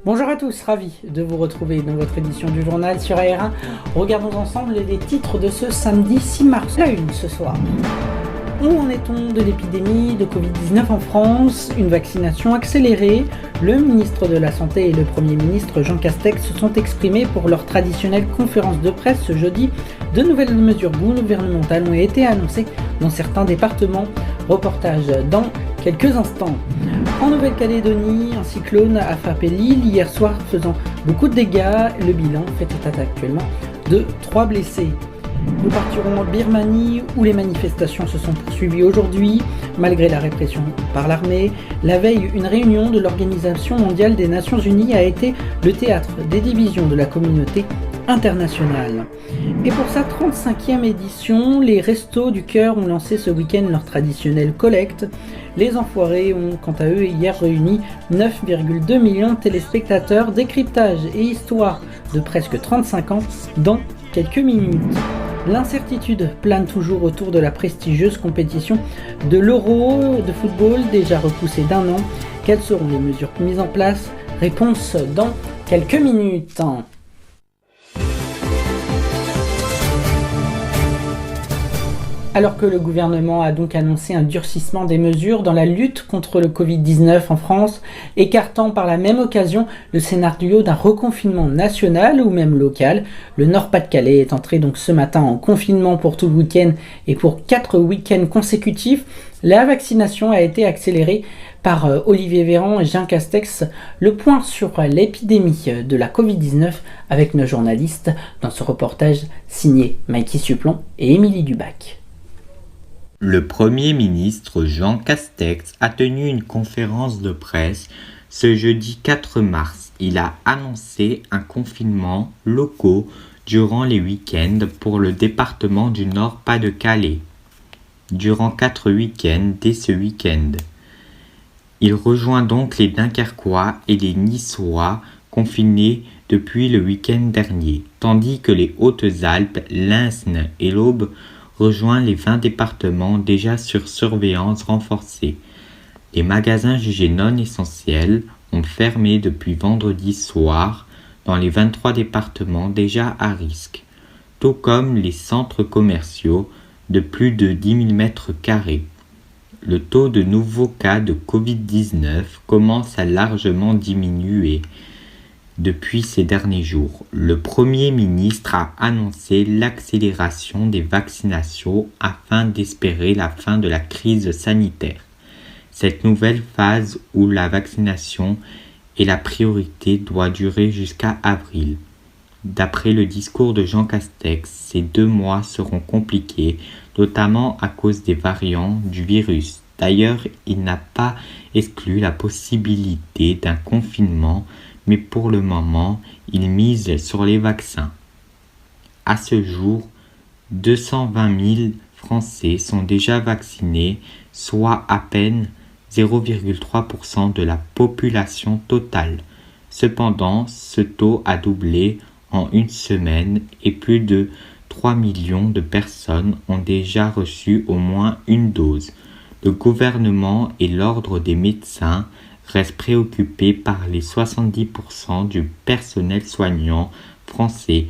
Bonjour à tous, ravi de vous retrouver dans votre édition du journal sur AR1. Regardons ensemble les titres de ce samedi 6 mars. La une ce soir. Où en est-on de l'épidémie de Covid-19 en France? Une vaccination accélérée. Le ministre de la Santé et le Premier ministre Jean Castex se sont exprimés pour leur traditionnelle conférence de presse ce jeudi. De nouvelles mesures gouvernementales ont été annoncées dans certains départements. Reportage dans quelques instants. En Nouvelle-Calédonie, un cyclone a frappé l'île hier soir faisant beaucoup de dégâts. Le bilan fait état actuellement de 3 blessés. Nous partirons en Birmanie où les manifestations se sont poursuivies aujourd'hui malgré la répression par l'armée. La veille, une réunion de l'Organisation mondiale des Nations Unies a été le théâtre des divisions de la communauté internationale. Et pour sa 35e édition, les Restos du Cœur ont lancé ce week-end leur traditionnelle collecte. Les Enfoirés ont quant à eux hier réuni 9,2 millions de téléspectateurs. Décryptage et histoire de presque 35 ans dans quelques minutes. L'incertitude plane toujours autour de la prestigieuse compétition de l'Euro de football, déjà repoussée d'1 an. Quelles seront les mesures mises en place? Réponse dans quelques minutes. Alors que le gouvernement a donc annoncé un durcissement des mesures dans la lutte contre le Covid-19 en France, écartant par la même occasion le scénario d'un reconfinement national ou même local, le Nord-Pas-de-Calais est entré donc ce matin en confinement pour tout le week-end et pour 4 week-ends consécutifs. La vaccination a été accélérée par Olivier Véran et Jean Castex. Le point sur l'épidémie de la Covid-19 avec nos journalistes dans ce reportage signé Mikey Suplon et Émilie Dubac. Le Premier ministre Jean Castex a tenu une conférence de presse ce jeudi 4 mars. Il a annoncé un confinement local durant les week-ends pour le département du Nord-Pas-de-Calais. Durant 4 week-ends dès ce week-end. Il rejoint donc les Dunkerquois et les Niçois confinés depuis le week-end dernier, tandis que les Hautes-Alpes, l'Aisne et l'Aube rejoint les 20 départements déjà sur surveillance renforcée. Les magasins jugés non essentiels ont fermé depuis vendredi soir dans les 23 départements déjà à risque, tout comme les centres commerciaux de plus de 10 000 m². Le taux de nouveaux cas de Covid-19 commence à largement diminuer depuis ces derniers jours. Le Premier ministre a annoncé l'accélération des vaccinations afin d'espérer la fin de la crise sanitaire. Cette nouvelle phase où la vaccination est la priorité doit durer jusqu'à avril. D'après le discours de Jean Castex, ces 2 mois seront compliqués, notamment à cause des variants du virus. D'ailleurs, il n'a pas exclu la possibilité d'un confinement, mais pour le moment, il mise sur les vaccins. À ce jour, 220 000 Français sont déjà vaccinés, soit à peine 0,3% de la population totale. Cependant, ce taux a doublé en une semaine et plus de 3 millions de personnes ont déjà reçu au moins une dose. Le gouvernement et l'ordre des médecins restent préoccupés par les 70% du personnel soignant français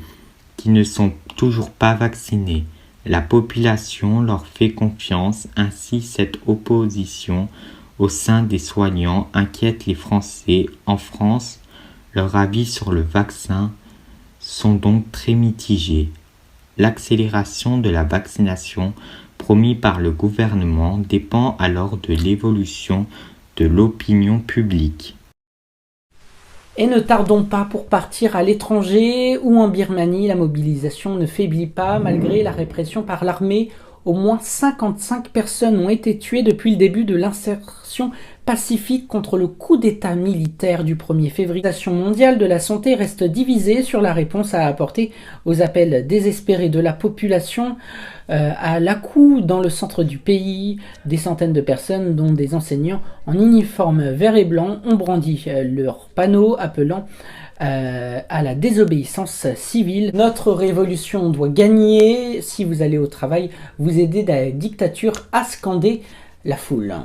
qui ne sont toujours pas vaccinés. La population leur fait confiance, ainsi cette opposition au sein des soignants inquiète les Français. En France, leurs avis sur le vaccin sont donc très mitigés. L'accélération de la vaccination promis par le gouvernement dépend alors de l'évolution de l'opinion publique. Et ne tardons pas pour partir à l'étranger ou en Birmanie, la mobilisation ne faiblit pas malgré la répression par l'armée. Au moins 55 personnes ont été tuées depuis le début de l'insurrection pacifique contre le coup d'État militaire du 1er février. L'Organisation mondiale de la santé reste divisée sur la réponse à apporter aux appels désespérés de la population. À Lakou, dans le centre du pays, des centaines de personnes, dont des enseignants en uniforme vert et blanc, ont brandi leurs panneaux appelant à la désobéissance civile. Notre révolution doit gagner. Si vous allez au travail, vous aidez la dictature à scander la foule.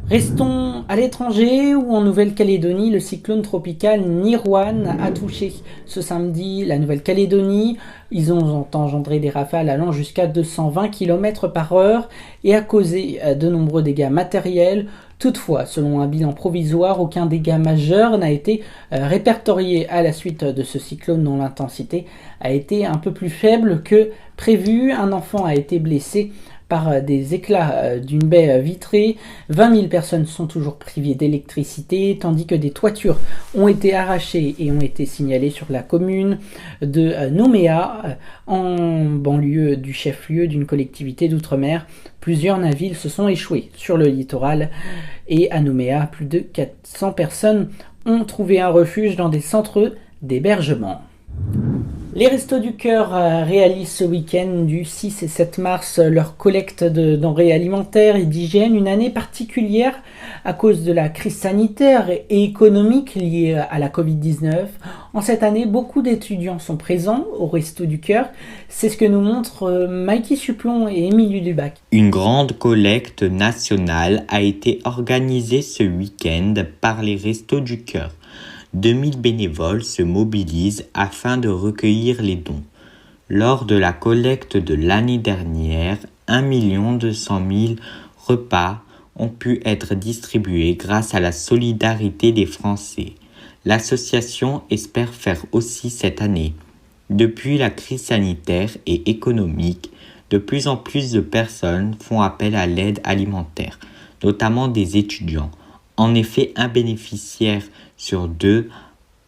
Restons à l'étranger où en Nouvelle-Calédonie, le cyclone tropical Nirwan a touché ce samedi la Nouvelle-Calédonie. Ils ont engendré des rafales allant jusqu'à 220 km/h et a causé de nombreux dégâts matériels. Toutefois, selon un bilan provisoire, aucun dégât majeur n'a été répertorié à la suite de ce cyclone dont l'intensité a été un peu plus faible que prévu. Un enfant a été blessé par des éclats d'une baie vitrée. 20 000 personnes sont toujours privées d'électricité, tandis que des toitures ont été arrachées et ont été signalées sur la commune de Nouméa, en banlieue du chef-lieu d'une collectivité d'outre-mer. Plusieurs navires se sont échoués sur le littoral et à Nouméa, plus de 400 personnes ont trouvé un refuge dans des centres d'hébergement. Les Restos du Cœur réalisent ce week-end du 6 et 7 mars leur collecte de denrées alimentaires et d'hygiène, une année particulière à cause de la crise sanitaire et économique liée à la Covid-19. En cette année, beaucoup d'étudiants sont présents au Restos du Cœur. C'est ce que nous montrent Mikey Suplon et Émilie Dubac. Une grande collecte nationale a été organisée ce week-end par les Restos du Cœur. 2000 bénévoles se mobilisent afin de recueillir les dons. Lors de la collecte de l'année dernière, 1 200 000 repas ont pu être distribués grâce à la solidarité des Français. L'association espère faire aussi cette année. Depuis la crise sanitaire et économique, de plus en plus de personnes font appel à l'aide alimentaire, notamment des étudiants. En effet, un bénéficiaire sur 2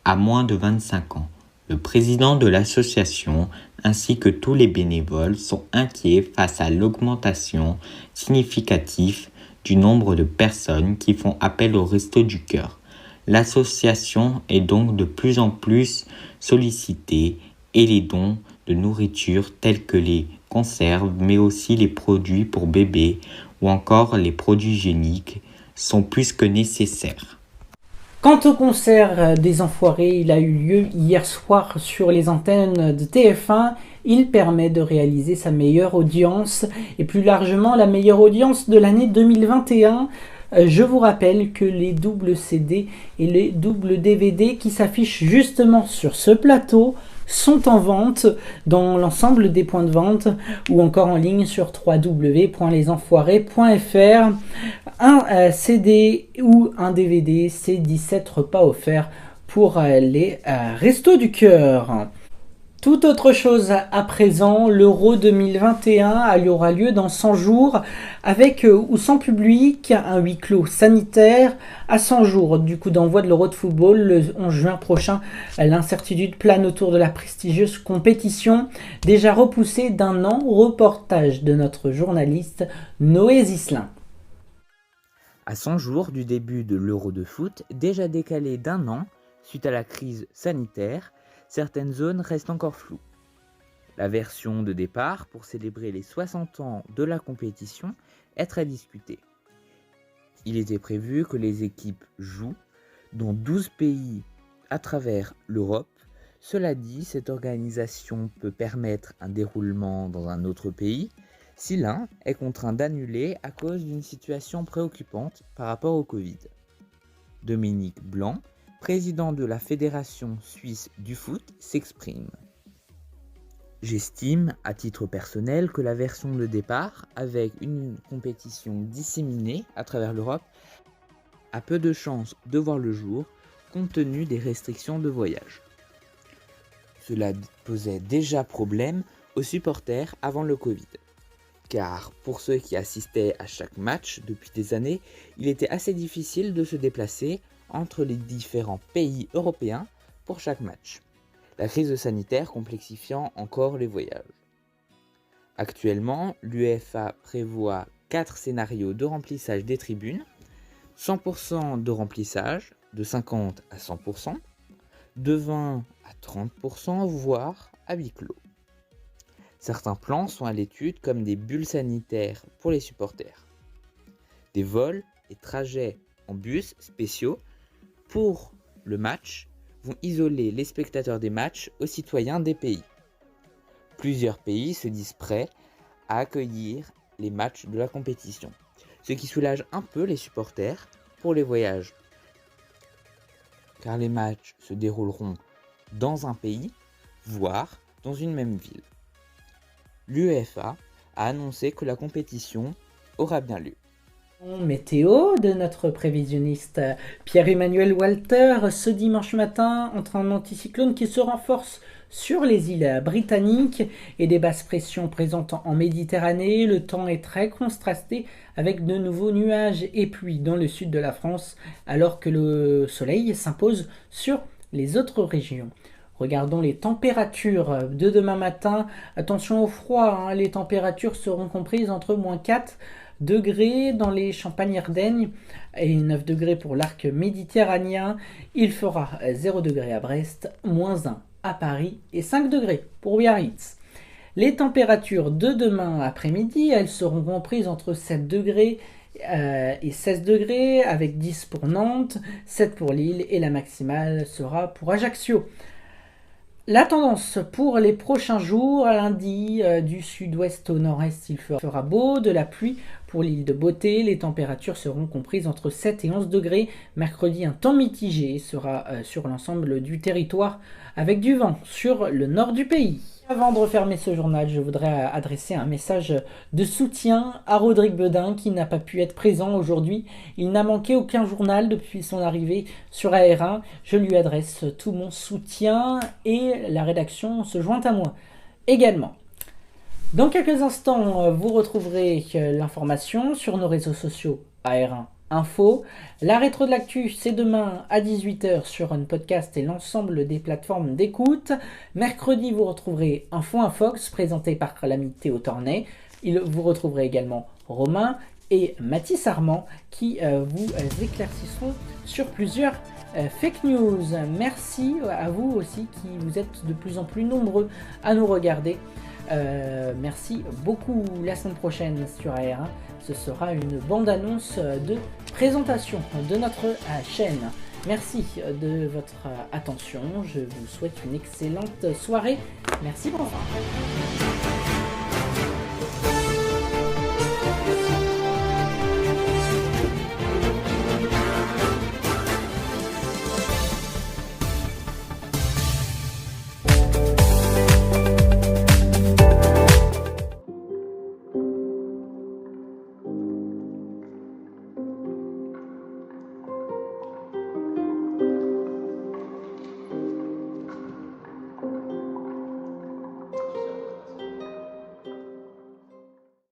a moins de 25 ans. Le président de l'association ainsi que tous les bénévoles sont inquiets face à l'augmentation significative du nombre de personnes qui font appel au Restos du Cœur. L'association est donc de plus en plus sollicitée et les dons de nourriture tels que les conserves mais aussi les produits pour bébés ou encore les produits hygiéniques sont plus que nécessaires. Quant au concert des Enfoirés, il a eu lieu hier soir sur les antennes de TF1. Il permet de réaliser sa meilleure audience et plus largement la meilleure audience de l'année 2021. Je vous rappelle que les doubles CD et les doubles DVD qui s'affichent justement sur ce plateau sont en vente dans l'ensemble des points de vente ou encore en ligne sur www.lesenfoirés.fr. Un CD ou un DVD, c'est 17 repas offerts pour les Restos du Cœur. Tout autre chose à présent, l'Euro 2021 aura lieu dans 100 jours avec ou sans public, un huis clos sanitaire à 100 jours du coup d'envoi de l'Euro de football le 11 juin prochain. L'incertitude plane autour de la prestigieuse compétition déjà repoussée d'un an. Reportage de notre journaliste Noé Zislin. À 100 jours du début de l'Euro de foot, déjà décalé d'un an suite à la crise sanitaire, certaines zones restent encore floues. La version de départ pour célébrer les 60 ans de la compétition est très discutée. Il était prévu que les équipes jouent dans 12 pays à travers l'Europe. Cela dit, cette organisation peut permettre un déroulement dans un autre pays si l'un est contraint d'annuler à cause d'une situation préoccupante par rapport au Covid. Dominique Blanc, président de la Fédération suisse du foot, s'exprime. J'estime, à titre personnel, que la version de départ, avec une compétition disséminée à travers l'Europe, a peu de chances de voir le jour, compte tenu des restrictions de voyage. Cela posait déjà problème aux supporters avant le Covid. Car pour ceux qui assistaient à chaque match depuis des années, il était assez difficile de se déplacer entre les différents pays européens pour chaque match, la crise sanitaire complexifiant encore les voyages. Actuellement, l'UEFA prévoit 4 scénarios de remplissage des tribunes, 100% de remplissage, de 50 à 100%, de 20 à 30%, voire à huis clos. Certains plans sont à l'étude comme des bulles sanitaires pour les supporters, des vols et trajets en bus spéciaux pour le match vont isoler les spectateurs des matchs aux citoyens des pays. Plusieurs pays se disent prêts à accueillir les matchs de la compétition. ce qui soulage un peu les supporters pour les voyages. Car les matchs se dérouleront dans un pays, voire dans une même ville. L'UEFA a annoncé que la compétition aura bien lieu. Météo de notre prévisionniste Pierre-Emmanuel Walter. Ce dimanche matin, entre un anticyclone qui se renforce sur les îles britanniques et des basses pressions présentes en Méditerranée, le temps est très contrasté avec de nouveaux nuages et pluies dans le sud de la France, alors que le soleil s'impose sur les autres régions. Regardons les températures de demain matin. Attention au froid, les températures seront comprises entre -4 degrés dans les Champagnes-Ardennais et 9 degrés pour l'arc méditerranéen. Il fera 0 degrés à Brest, -1 à Paris et 5 degrés pour Biarritz. Les températures de demain après-midi, elles seront comprises entre 7 degrés et 16 degrés, avec 10 pour Nantes, 7 pour Lille et la maximale sera pour Ajaccio. La tendance pour les prochains jours, lundi, du sud-ouest au nord-est, il fera beau, de la pluie pour l'île de Beauté. Les températures seront comprises entre 7 et 11 degrés. Mercredi, un temps mitigé sera sur l'ensemble du territoire avec du vent sur le nord du pays. Avant de refermer ce journal, je voudrais adresser un message de soutien à Rodrigue Bedin qui n'a pas pu être présent aujourd'hui. Il n'a manqué aucun journal depuis son arrivée sur AR1. Je lui adresse tout mon soutien et la rédaction se joint à moi également. Dans quelques instants, vous retrouverez l'information sur nos réseaux sociaux AR1 Info. La rétro de l'actu, c'est demain à 18h sur un podcast et l'ensemble des plateformes d'écoute. Mercredi, vous retrouverez Info Infox présenté par l'ami Théo Tornet. Vous retrouverez également Romain et Mathis Armand qui vous éclairciront sur plusieurs fake news. Merci à vous aussi qui vous êtes de plus en plus nombreux à nous regarder. Merci beaucoup. La semaine prochaine sur AR1, ce sera une bande-annonce de présentation de notre chaîne. Merci de votre attention. Je vous souhaite une excellente soirée. Merci, bonsoir.